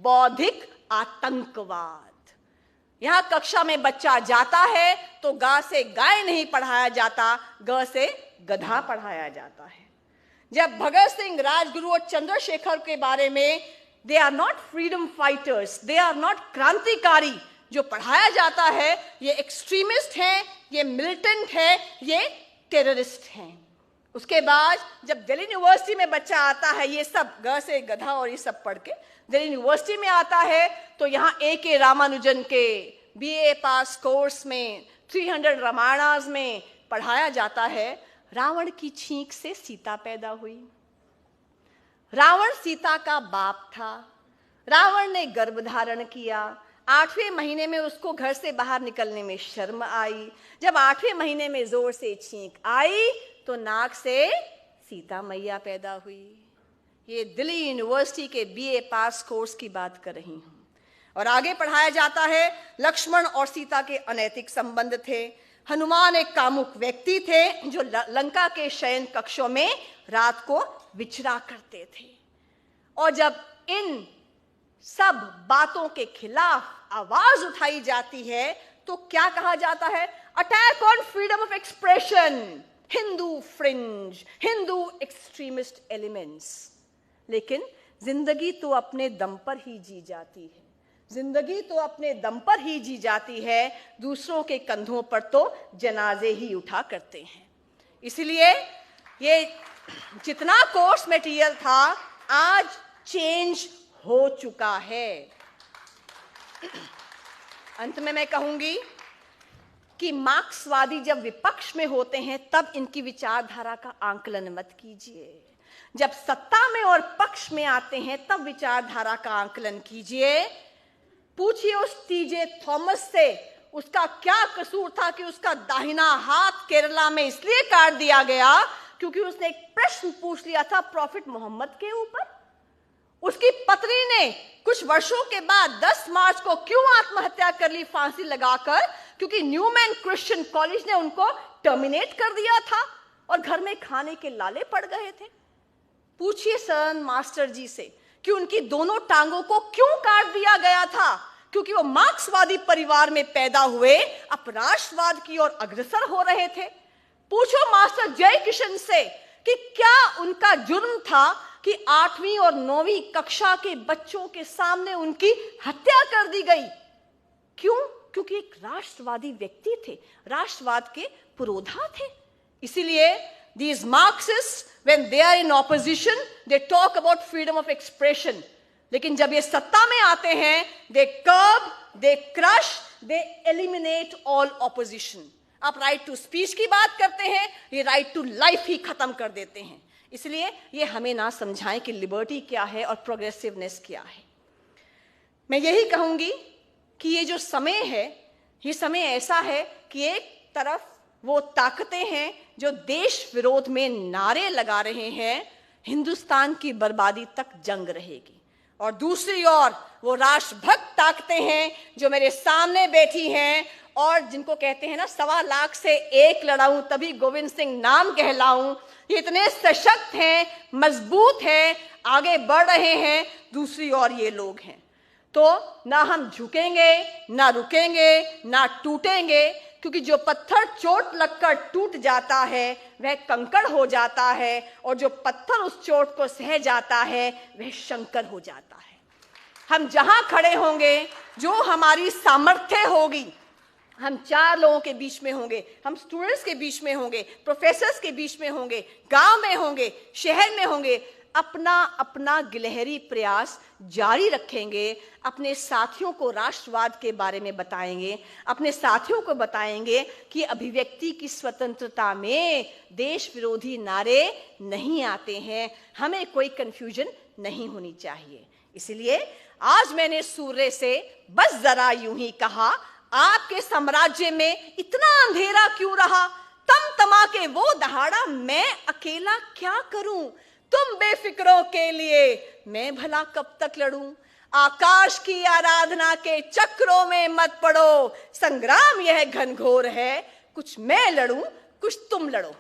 बौद्धिक आतंकवाद। यहां कक्षा में बच्चा जाता है तो गा से गाय नहीं पढ़ाया जाता, ग से गधा पढ़ाया जाता है। जब भगत सिंह, राजगुरु और चंद्रशेखर के बारे में they are not freedom fighters, they are not क्रांतिकारी, जो पढ़ाया जाता है ये एक्सट्रीमिस्ट हैं, ये मिलिटेंट है, ये टेररिस्ट हैं। उसके बाद जब दिल्ली यूनिवर्सिटी में बच्चा आता है, ये सब ग से गधा और ये सब पढ़ के दिल्ली यूनिवर्सिटी में आता है, तो यहाँ A.K. रामानुजन के BA पास कोर्स में 300 रामायणास में पढ़ाया जाता है, रावण की छींक से सीता पैदा हुई। रावण सीता का बाप था। रावण ने गर्भ धारण किया। 8वें महीने में उसको घर से बाहर निकलने में शर्म आई। जब 8वें महीने में जोर से छींक आई तो नाक से सीता मैया पैदा हुई। ये दिल्ली यूनिवर्सिटी के BA पास कोर्स की बात कर रही हूं। और आगे पढ़ाया जाता है लक्ष्मण और सीता के अनैतिक संबंध थे। हनुमान एक कामुक व्यक्ति थे जो लंका के शयन कक्षों में रात को विचरा करते थे। और जब इन सब बातों के खिलाफ आवाज उठाई जाती है तो क्या कहा जाता है? Attack on freedom of expression, Hindu fringe, Hindu extremist elements. लेकिन जिंदगी तो अपने दम पर ही जी जाती है, जिंदगी तो अपने दम पर ही जी जाती है, दूसरों के कंधों पर तो जनाजे ही उठा करते हैं। इसलिए ये जितना कोर्स मटेरियल था आज चेंज हो चुका है। अंत में मैं कहूंगी कि मार्क्सवादी जब विपक्ष में होते हैं तब इनकी विचारधारा का आंकलन मत कीजिए, जब सत्ता में और पक्ष में आते हैं तब विचारधारा का आंकलन कीजिए। पूछिए उस TJ थॉमस से उसका क्या कसूर था कि उसका दाहिना हाथ केरला में इसलिए काट दिया गया क्योंकि उसने एक प्रश्न पूछ लिया था प्रॉफिट मोहम्मद के ऊपर। उसकी पत्नी ने कुछ वर्षों के बाद 10 मार्च को क्यों आत्महत्या कर ली फांसी लगाकर? क्योंकि न्यूमैन क्रिश्चियन कॉलेज ने उनको टर्मिनेट कर दिया था और घर में खाने के लाले पड़ गए थे। पूछिए सर मास्टर जी से कि उनकी दोनों टांगों को क्यों काट दिया गया था? क्योंकि वो मार्क्सवादी परिवार में पैदा हुए, अपराष्ट्रवाद की ओर अग्रसर हो रहे थे। पूछो मास्टर जय किशन से कि क्या उनका जुर्म था कि 8वीं और 9वीं कक्षा के बच्चों के सामने उनकी हत्या कर दी गई। क्यों? क्योंकि एक राष्ट्रवादी व्यक्ति थे, राष्ट्रवाद के पुरोधा थे। इसीलिए these Marxists, when they are in opposition, they talk about freedom of expression. लेकिन जब ये सत्ता में आते हैं, they curb, they crush, they eliminate all opposition. आप राइट टू स्पीच की बात करते हैं, ये राइट टू लाइफ ही खत्म कर देते हैं। इसलिए ये हमें ना समझाएं कि लिबर्टी क्या है और प्रोग्रेसिवनेस क्या है। मैं यही कहूंगी कि ये जो समय है, ये समय ऐसा है कि एक तरफ वो ताकतें हैं जो देश विरोध में नारे लगा रहे हैं, हिंदुस्तान की बर्बादी तक जंग रहेगी, और दूसरी ओर वो राष्ट्रभक्त ताकतें हैं जो मेरे सामने बैठी हैं और जिनको कहते हैं ना 1.25 लाख से एक लड़ाऊं तभी गोविंद सिंह नाम कहलाऊं। ये इतने सशक्त हैं, मजबूत हैं, आगे बढ़ रहे हैं। दूसरी ओर ये लोग हैं। तो ना हम झुकेंगे, ना रुकेंगे, ना टूटेंगे, क्योंकि जो पत्थर चोट लगकर टूट जाता है वह कंकड़ हो जाता है, और जो पत्थर उस चोट को सह जाता है वह शंकर हो जाता है। हम जहां खड़े होंगे, जो हमारी सामर्थ्य होगी, हम 4 लोगों के बीच में होंगे, हम स्टूडेंट्स के बीच में होंगे, प्रोफेसर्स के बीच में होंगे, गांव में होंगे, शहर में होंगे, अपना अपना गिलहरी प्रयास जारी रखेंगे। अपने साथियों को राष्ट्रवाद के बारे में बताएंगे, अपने साथियों को बताएंगे कि अभिव्यक्ति की स्वतंत्रता में देश विरोधी नारे नहीं आते हैं, हमें कोई कंफ्यूजन नहीं होनी चाहिए। इसलिए आज मैंने सूर्य से बस जरा यूं ही कहा, आपके साम्राज्य में इतना अंधेरा क्यों रहा? तमा के वो दहाड़ा मैं अकेला क्या करूं? तुम बेफिक्रों के लिए मैं भला कब तक लड़ूं? आकाश की आराधना के चक्रों में मत पड़ो, संग्राम यह घनघोर है, कुछ मैं लड़ूं, कुछ तुम लड़ो।